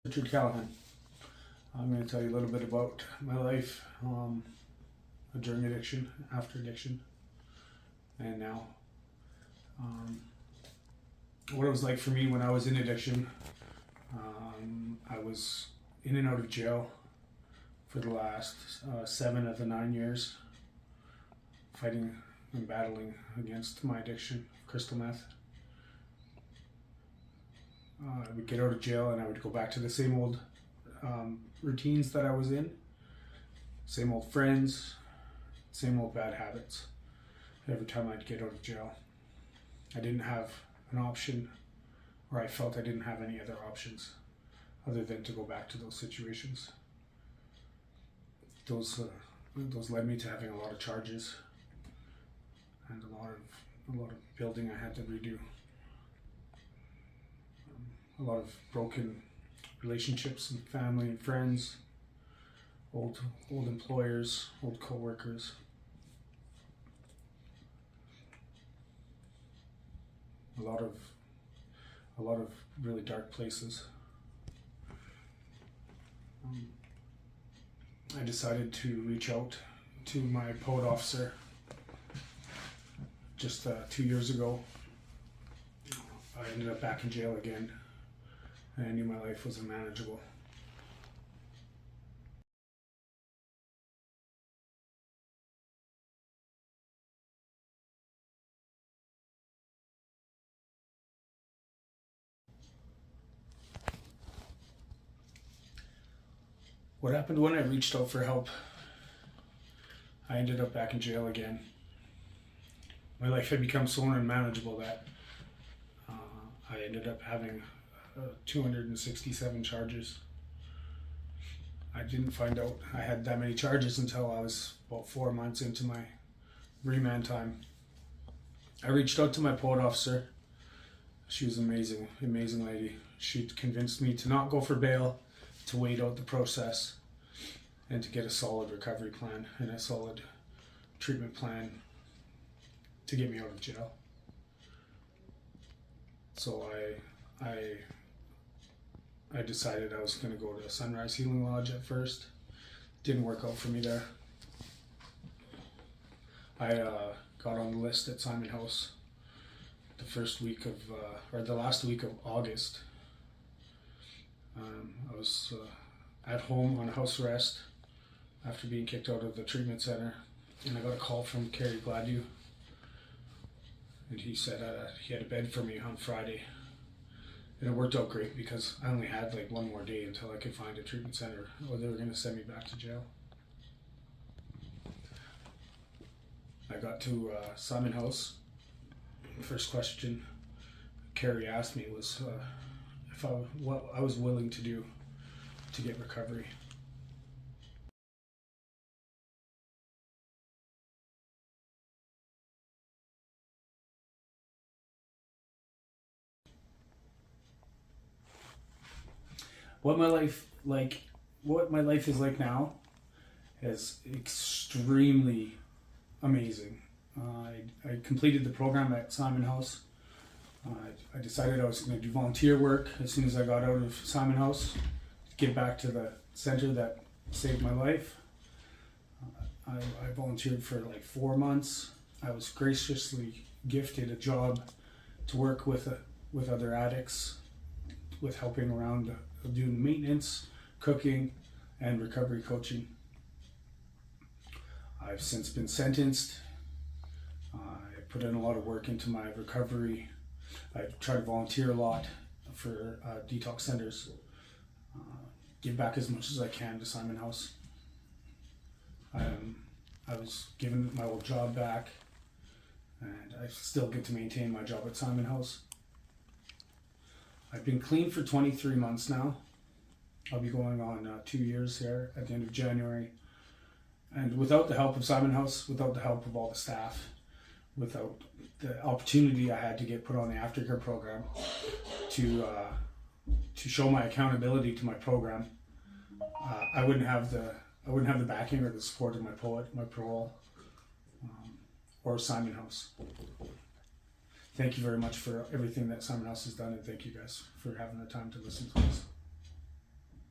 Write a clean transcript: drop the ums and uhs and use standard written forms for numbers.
Richard Callahan. I'm going to tell you a little bit about my life during addiction, after addiction, and now. What it was like for me when I was in addiction. I was in and out of jail for the last 7 of the 9 years, fighting and battling against my addiction, crystal meth. I would get out of jail and I would go back to the same old routines that I was in, same old friends, same old bad habits. Every time I'd get out of jail, I didn't have an option, or I felt I didn't have any other options other than to go back to those situations. Those led me to having a lot of charges and a lot of building I had to redo. A lot of broken relationships and family and friends, old employers, old co-workers. A lot of really dark places. I decided to reach out to my POD officer just 2 years ago. I ended up back in jail again, and I knew my life was unmanageable. What happened when I reached out for help? I ended up back in jail again. My life had become so unmanageable that I ended up having 267 charges. I didn't find out I had that many charges until I was about 4 months into my remand time. I reached out to my POD officer. She was an amazing lady. She convinced me to not go for bail, to wait out the process, and to get a solid recovery plan and a solid treatment plan to get me out of jail. So I decided I was going to go to Sunrise Healing Lodge at first. Didn't work out for me there. I got on the list at Simon House the last week of August. I was at home on house arrest after being kicked out of the treatment center, and I got a call from Kerry Gladue, and he said he had a bed for me on Friday. And it worked out great because I only had like 1 more day until I could find a treatment center, or they were going to send me back to jail. I got to Simon House. The first question Kerry asked me was what I was willing to do to get recovery. What my life is like now is extremely amazing. I completed the program at Simon House. I decided I was going to do volunteer work as soon as I got out of Simon House, to give back to the center that saved my life. I volunteered for like 4 months. I was graciously gifted a job to work with other addicts, with helping around doing maintenance, cooking, and recovery coaching. I've since been sentenced. I put in a lot of work into my recovery. I try to volunteer a lot for detox centers. Give back as much as I can to Simon House. I was given my old job back, and I still get to maintain my job at Simon House. I've been clean for 23 months now. I'll be going on 2 years here at the end of January. And without the help of Simon House, without the help of all the staff, without the opportunity I had to get put on the aftercare program to show my accountability to my program, I wouldn't have the backing or the support of my POD, my parole, or Simon House. Thank you very much for everything that Simon House has done, and thank you guys for having the time to listen to us.